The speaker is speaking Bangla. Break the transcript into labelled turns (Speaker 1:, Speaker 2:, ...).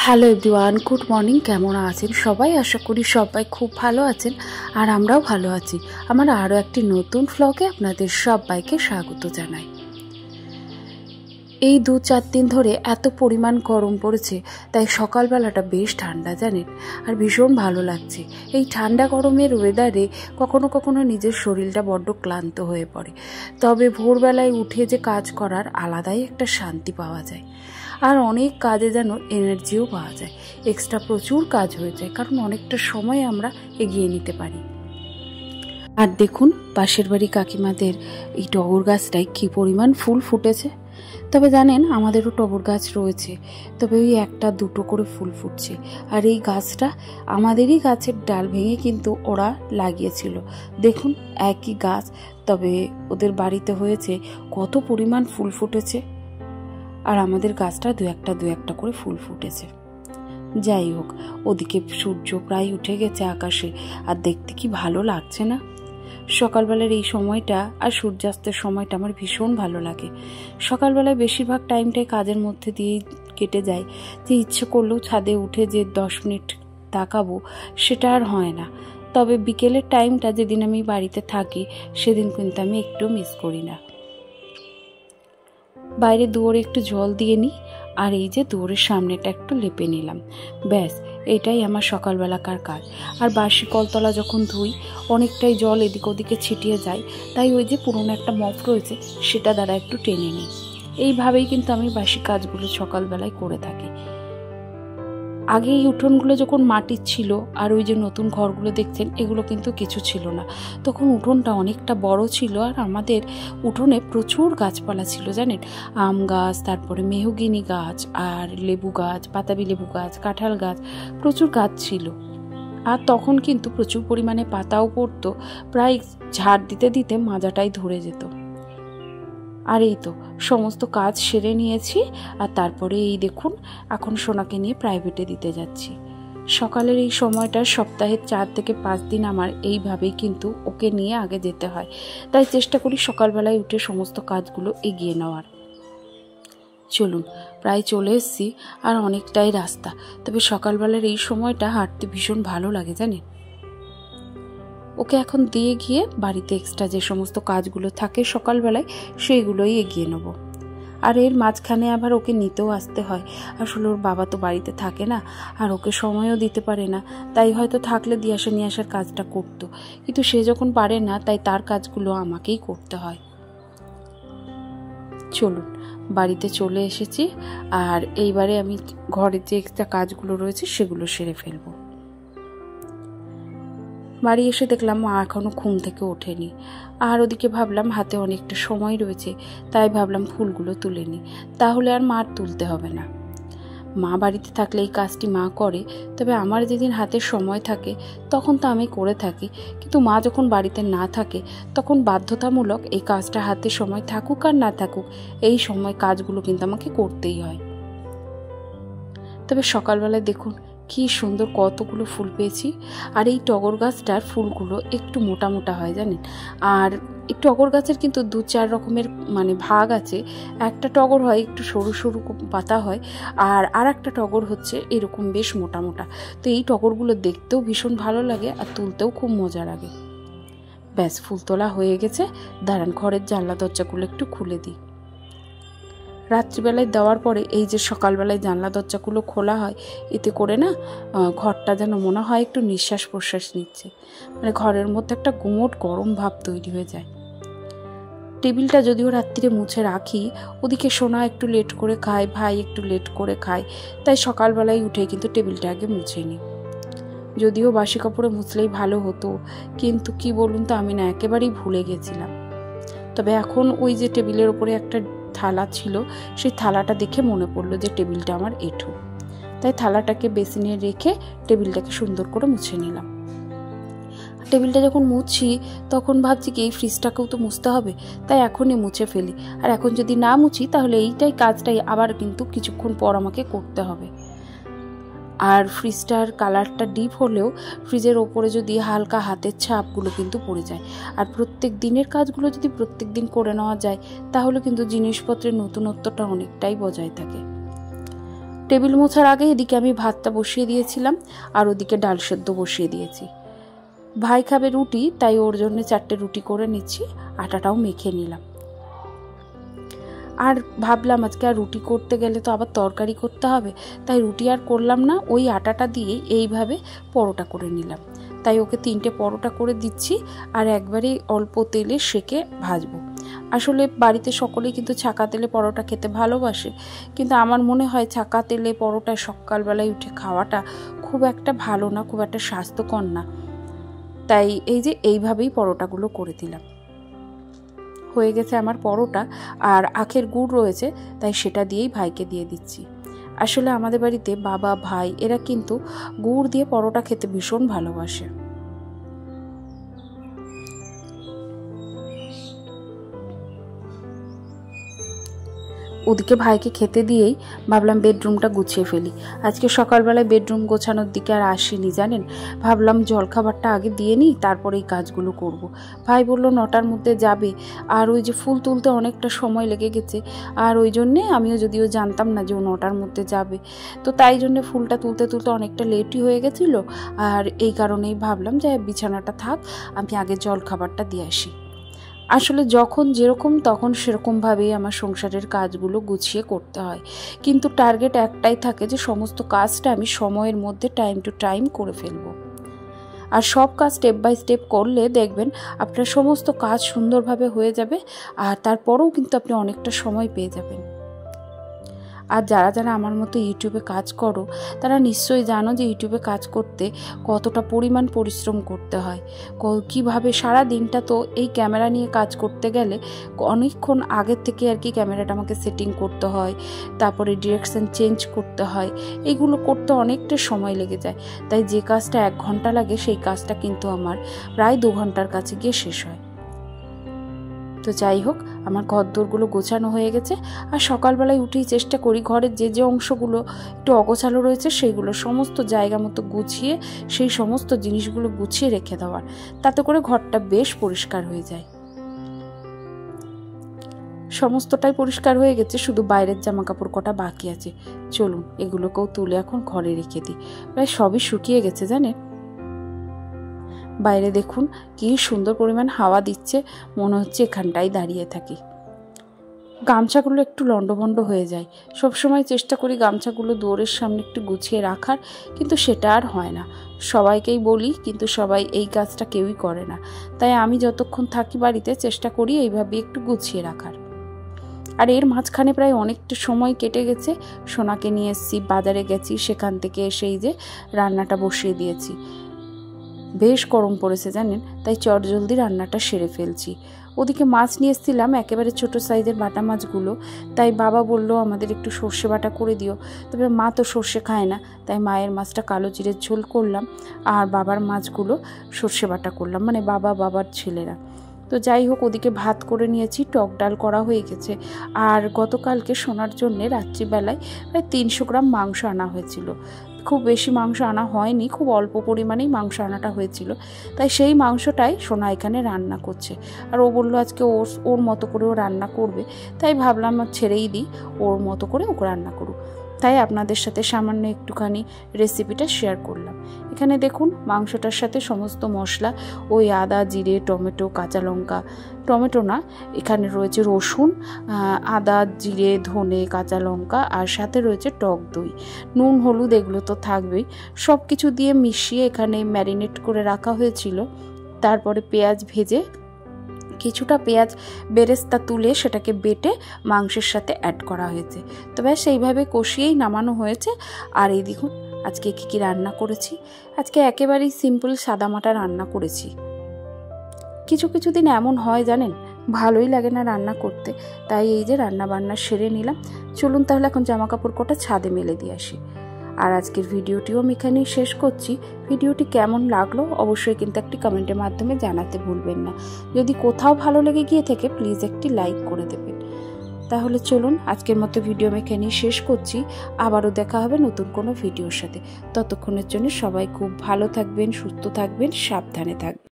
Speaker 1: Hello everyone, good morning. কেমন আছেন সবাই? আশা করি সবাই খুব ভালো আছেন, আর আমরাও ভালো আছি। আমার আরও একটি নতুন ভ্লগে আপনাদের সবাইকে স্বাগত জানাই। এই 2-4 দিন ধরে এত পরিমাণ গরম পড়েছে, তাই সকালবেলাটা বেশ ঠান্ডা জানেন, আর ভীষণ ভালো লাগছে। এই ঠান্ডা গরমের ওয়েদারে কখনো কখনো নিজের শরীরটা বড্ড ক্লান্ত হয়ে পড়ে, তবে ভোরবেলায় উঠে যে কাজ করার আলাদাই একটা শান্তি পাওয়া যায়, আর অনেক কাজে যেন এনার্জিও পাওয়া যায়। এক্সট্রা প্রচুর কাজ হয়ে যায়, কারণ অনেকটা সময় আমরা এগিয়ে নিতে পারি। আর দেখুন, পাশের বাড়ি কাকিমাদের এই টগর গাছটায় কী পরিমাণ ফুল ফুটেছে। তবে জানেন, আমাদেরও টগর গাছ রয়েছে, তবে ওই 1-2 করে ফুল ফুটছে। আর এই গাছটা আমাদেরই গাছের ডাল ভেঙে কিন্তু ওরা লাগিয়েছিল। দেখুন, একই গাছ, তবে ওদের বাড়িতে হয়েছে কত পরিমাণ ফুল ফুটেছে, আর আমাদের গাছটা দু একটা করে ফুল ফুটেছে। যাই হোক, ওদিকে সূর্য প্রায় উঠে গেছে আকাশে, আর দেখতে কি ভালো লাগছে না? সকালবেলার এই সময়টা আর সূর্যাস্তের সময়টা আমার ভীষণ ভালো লাগে। সকালবেলায় বেশিরভাগ টাইমটাই কাজের মধ্যে দিয়েই কেটে যায়, যে ইচ্ছে করলেও ছাদে উঠে যে 10 মিনিট তাকাবো সেটা আর হয় না। তবে বিকেলের টাইমটা যেদিন আমি বাড়িতে থাকি সেদিন কিন্তু আমি একটু মিস করি না। বাইরে দুয়ারে একটু জল দিয়ে নিই, আর এই যে দুয়ারের সামনেটা একটু লেপে নিলাম, ব্যাস এটাই আমার সকালবেলাকার কাজ। আর বাসি কলতলা যখন ধুই, অনেকটাই জল এদিক ওদিকে ছিটিয়ে যায়, তাই ওই যে পুরোনো একটা মপ রয়েছে সেটা দ্বারা একটু টেনে নিই। এইভাবেই কিন্তু আমি বাসি কাজগুলো সকালবেলায় করে থাকি। আগে এই উঠোনগুলো যখন মাটির ছিল, আর ওই যে নতুন ঘরগুলো দেখছেন, এগুলো কিন্তু কিছু ছিল না। তখন উঠোনটা অনেকটা বড় ছিল, আর আমাদের উঠোনে প্রচুর গাছপালা ছিল জানেন। আম গাছ, তারপরে মেহগিনি গাছ, আর লেবু গাছ, বাতাবি লেবু গাছ, কাঁঠাল গাছ, প্রচুর গাছ ছিল। আর তখন কিন্তু প্রচুর পরিমাণে পাতাও পড়তো, প্রায় ঝাড় দিতে দিতে মাজাটাই ধরে যেত। আর এই তো সমস্ত কাজ সেরে নিয়েছি, আর তারপরে এই দেখুন, এখন সোনাকে নিয়ে প্রাইভেটে দিতে যাচ্ছি। সকালের এই সময়টা সপ্তাহের 4 থেকে 5 দিন আমার এইভাবেই কিন্তু ওকে নিয়ে আগে যেতে হয়, তাই চেষ্টা করি সকালবেলায় উঠে সমস্ত কাজগুলো এগিয়ে নেওয়ার। চলুন, প্রায় চলে এসেছি, আর অনেকটাই রাস্তা, তবে সকালবেলার এই সময়টা হাঁটতে ভীষণ ভালো লাগে জানেন। ওকে এখন দিয়ে গিয়ে বাড়িতে এক্সট্রা যে সমস্ত কাজগুলো থাকে সকালবেলায় সেইগুলোই এগিয়ে নেব। আর এর মাঝখানে আবার ওকে নিতেও আসতে হয়। আসলে ওর বাবা তো বাড়িতে থাকে না, আর ওকে সময়ও দিতে পারে না, তাই হয়তো থাকলে দিয়ে আসা নিয়ে আসার কাজটা করতো, কিন্তু সে যখন পারে না, তাই তার কাজগুলো আমাকেই করতে হয়। চলুন, বাড়িতে চলে এসেছি, আর এইবারে আমি ঘরের যে এক্সট্রা কাজগুলো রয়েছে সেগুলো সেরে ফেলবো। বাড়ি এসে দেখলাম মা এখনও ঘুম থেকে ওঠেনি, আর ওদিকে ভাবলাম হাতে অনেকটা সময় রয়েছে, তাই ভাবলাম ফুলগুলো তুলে নিই, তাহলে আর মার তুলতে হবে না। মা বাড়িতে থাকলে এই কাজটি মা করে, তবে আমার যেদিন হাতে সময় থাকে তখন তো আমি করে থাকি, কিন্তু মা যখন বাড়িতে না থাকে তখন বাধ্যতামূলক এই কাজটা হাতে সময় থাকুক আর না থাকুক, এই সময় কাজগুলো কিন্তু আমাকে করতেই হয়। তবে সকালবেলায় দেখুন কি সুন্দর কতগুলো ফুল পেয়েছি। আর এই টগর গাছটার ফুলগুলো একটু মোটা মোটা হয় জানেন, আর এই টগর গাছের কিন্তু 2-4 রকমের ভাগ আছে। একটা টগর হয় একটু সরু সরু পাতা হয়, আর একটা টগর হচ্ছে এরকম বেশ মোটা মোটা। তো এই টগরগুলো দেখতেও ভীষণ ভালো লাগে, আর তুলতেও খুব মজা লাগে। ব্যাস ফুল তোলা হয়ে গেছে, দাঁড়ান ঘরের জানলা দরজাগুলো একটু খুলে দিই। রাত্রিবেলায় দেওয়ার পরে এই যে সকালবেলায় জানলা দরজাগুলো খোলা হয়, এতে করে না ঘরটা যেন মনে হয় একটু নিঃশ্বাস প্রশ্বাস নিচ্ছে, ঘরের মধ্যে একটা গুমোট গরম ভাব তৈরি হয়ে যায়। টেবিলটা যদিও রাত্রিরে মুছে রাখি, ওদিকে সোনা একটু লেট করে খায়, ভাই একটু লেট করে খায়, তাই সকালবেলায় উঠে কিন্তু টেবিলটা আগে মুছে নিই। যদিও বাসি কাপড়ে মুছলেই ভালো হতো, কিন্তু কি বলুন তো, আমি না একেবারেই ভুলে গেছিলাম। তবে এখন ওই যে টেবিলের ওপরে একটা থালা ছিল, সেই থালাটা দেখে মনে পড়লো যে টেবিলটা আমার এঁঠো, তাই থালাটাকে বেসিনে রেখে টেবিলটাকে সুন্দর করে মুছে নিলাম। টেবিলটা যখন মুছছি তখন ভাবছি কি এই ফ্রিজটাকেও তো মুছতে হবে, তাই এখনই মুছে ফেলি। আর এখন যদি না মুছি তাহলে এইটাই কাজটাই আবার কিন্তু কিছুক্ষণ পর আমাকে করতে হবে। আর ফ্রিজটার কালারটা ডিপ হলেও ফ্রিজের ওপরে যদি হালকা হাতের ছাপগুলো কিন্তু পড়ে যায়, আর প্রত্যেক দিনের কাজগুলো যদি প্রত্যেক দিন করে নেওয়া যায় তাহলে কিন্তু জিনিসপত্রের নতুনত্বটা অনেকটাই বজায় থাকে। টেবিল মোছার আগে এদিকে আমি ভাতটা বসিয়ে দিয়েছিলাম আর ওদিকে ডাল সেদ্ধ বসিয়ে দিয়েছি। ভাই খাবে রুটি, তাই ওর জন্য 4টে রুটি করে নিচ্ছি, আটাটাও মেখে নিলাম। আর ভাবলাম আজকে আর রুটি করতে গেলে তো আবার তরকারি করতে হবে, তাই রুটি আর করলাম না, ওই আটাটা দিয়ে এইভাবে পরোটা করে নিলাম। তাই ওকে 3টে পরোটা করে দিচ্ছি আর একবারে অল্প তেলে সেকে ভাজবো। আসলে বাড়িতে সকলেই কিন্তু ছাকা তেলে পরোটা খেতে ভালোবাসে, কিন্তু আমার মনে হয় ছাকা তেলে পরোটা সকালবেলায় উঠে খাওয়াটা খুব একটা ভালো না, খুব একটা স্বাস্থ্যকর না। তাই এই যে এইভাবেই পরোটাগুলো করে দিলাম। হয়ে গেছে আমার পরোটা, আর আখের গুড় রয়েছে, তাই সেটা দিয়েই ভাইকে দিয়ে দিচ্ছি। আসলে আমাদের বাড়িতে বাবা, ভাই এরা কিন্তু গুড় দিয়ে পরোটা খেতে ভীষণ ভালোবাসে। ওদিকে ভাইকে খেতে দিয়েই ভাবলাম বেডরুমটা গুছিয়ে ফেলি। আজকে সকালবেলায় বেডরুম গোছানোর দিকে আর আসিনি জানেন, ভাবলাম জলখাবারটা আগে দিয়ে নিই, তারপরে এই কাজগুলো করব। ভাই বলল 9টার মধ্যে যাবে, আর ওই যে ফুল তুলতে অনেকটা সময় লেগে গেছে, আর ওই জন্যে আমিও যদিও জানতাম না যে ও 9টার মধ্যে যাবে, তো তাই জন্যে ফুলটা তুলতে তুলতে অনেকটা লেটই হয়ে গেছিলো। আর এই কারণেই ভাবলাম যে বিছানাটা থাক, আমি আগে জলখাবারটা দিয়ে আসি। আসলে যখন যেরকম তখন সেরকমভাবেই আমার সংসারের কাজগুলো গুছিয়ে করতে হয়, কিন্তু টার্গেট একটাই থাকে যে সমস্ত কাজটা আমি সময়ের মধ্যে টাইম টু টাইম করে ফেলব। আর সব কাজ স্টেপ বাই স্টেপ করলে দেখবেন আপনার সমস্ত কাজ সুন্দরভাবে হয়ে যাবে, আর তারপরেও কিন্তু আপনি অনেকটা সময় পেয়ে যাবেন। আর যারা যারা আমার মতো ইউটিউবে কাজ করো তারা নিশ্চয়ই জানো যে ইউটিউবে কাজ করতে কতটা পরিমাণ পরিশ্রম করতে হয়, কিভাবে সারা দিনটা তো এই ক্যামেরা নিয়ে কাজ করতে গেলে অনেকক্ষণ আগের থেকে আর কি ক্যামেরাটা আমাকে সেটিং করতে হয়, তারপরে ডিরেকশন চেঞ্জ করতে হয়, এইগুলো করতে অনেকটা সময় লেগে যায়। তাই যে কাজটা 1 ঘন্টা লাগে সেই কাজটা কিন্তু আমার প্রায় 2 ঘন্টার কাছে গিয়ে শেষ হয়। তো যাই হোক, আমার ঘরদোরগুলো গোছানো হয়ে গেছে, আর সকালবেলায় উঠেই চেষ্টা করি ঘরের যে যে অংশগুলো একটু অগোছালো রয়েছে সেইগুলো সমস্ত জায়গা মতো গুছিয়ে সেই সমস্ত জিনিসগুলো গুছিয়ে রেখে দেওয়ার, তাতে করে ঘরটা বেশ পরিষ্কার হয়ে যায়। সমস্তটাই পরিষ্কার হয়ে গেছে, শুধু বাইরের জামা কাপড় কটা বাকি আছে। চলুন এগুলোকেও তুলে এখন ঘরে রেখে দিই। প্রায় সবই শুকিয়ে গেছে জানেন। বাইরে দেখুন কি সুন্দর পরিমাণ হাওয়া দিচ্ছে, মনে হচ্ছে এখানটাই দাঁড়িয়ে থাকি। গামছাগুলো একটু লন্ডভন্ড হয়ে যায়, সবসময় চেষ্টা করি গামছাগুলো দুয়ারের সামনে একটু গুছিয়ে রাখার, কিন্তু সেটা আর হয় না। সবাইকেই বলি, কিন্তু সবাই এই কাজটা কেউই করে না। তাই আমি যতক্ষণ থাকি বাড়িতে চেষ্টা করি এইভাবে একটু গুছিয়ে রাখার। আর এর মাঝখানে প্রায় অনেকটা সময় কেটে গেছে। সোনাকে নিয়ে এসেছি, বাজারে গেছি, সেখান থেকে এসেই যে রান্নাটা বসিয়ে দিয়েছি। বেশ গরম পড়েছে জানেন, তাই চটজলদি রান্নাটা সেরে ফেলছি। ওদিকে মাছ নিয়ে এসেছিলাম, একেবারে ছোট সাইজের বাটা মাছগুলো, তাই বাবা বলল আমাদের একটু সর্ষে বাটা করে দিও। তবে মা তো সর্ষে খায় না, তাই মায়ের মাছটা কালো জিরের ঝোল করলাম, আর বাবার মাছগুলো সর্ষে বাটা করলাম, মানে বাবার ছেলেরা। তো যাই হোক, ওদিকে ভাত করে নিয়েছি, টক ডাল করা হয়ে গেছে। আর গতকালকে সোনার জন্যে রাত্রিবেলায় প্রায় 300 গ্রাম মাংস আনা হয়েছিল। খুব বেশি মাংস আনা হয়নি, খুব অল্প পরিমাণেই মাংস আনাটা হয়েছিল, তাই সেই মাংসটাই সোনা এখানে রান্না করছে। আর ও বললো আজকে ওর মতো করে ও রান্না করবে, তাই ভাবলাম ছেড়েই দিই, ওর মতো করে ওকে রান্না করুক। তাই আপনাদের সাথে সামান্য একটুখানি রেসিপিটা শেয়ার করলাম। এখানে দেখুন মাংসটার সাথে সমস্ত মশলা, ওই আদা, জিরে, টমেটো, কাঁচা লঙ্কা, টমেটো না, এখানে রয়েছে রসুন, আদা, জিরে, ধনে, কাঁচা লঙ্কা, আর সাথে রয়েছে টক দই, নুন, হলুদ, এগুলো তো থাকবেই। সব কিছু দিয়ে মিশিয়ে এখানে ম্যারিনেট করে রাখা হয়েছিল। তারপরে পেঁয়াজ ভেজে কিছুটা পেঁয়াজ বেরেস্তা তুলে সেটাকে বেটে মাংসের সাথে অ্যাড করা হয়েছে। তো ব্যাস সেইভাবে কষিয়েই নামানো হয়েছে। আর এই দেখুন আজকে কী রান্না করেছি। আজকে একেবারেই সিম্পল সাদামাটা রান্না করেছি। কিছু দিন এমন হয় জানেন, ভালোই লাগে না রান্না করতে, তাই এই যে রান্না বান্না সেরে নিলাম। চলুন তাহলে এখন জামা কাপড় কটা ছাদে মেলে দিয়ে আসি। আর আজকের ভিডিওটিও আমি এখানেই শেষ করছি। ভিডিওটি কেমন লাগলো অবশ্যই কিন্তু একটি কমেন্টের মাধ্যমে জানাতে ভুলবেন না। যদি কোথাও ভালো লেগে গিয়ে থাকে প্লিজ একটি লাইক করে দেবেন। তাহলে চলুন আজকের মতো ভিডিও আমি এখানেই শেষ করছি। আবারও দেখা হবে নতুন কোনো ভিডিওর সাথে। ততক্ষণের জন্য সবাই খুব ভালো থাকবেন, সুস্থ থাকবেন, সাবধানে থাকবেন।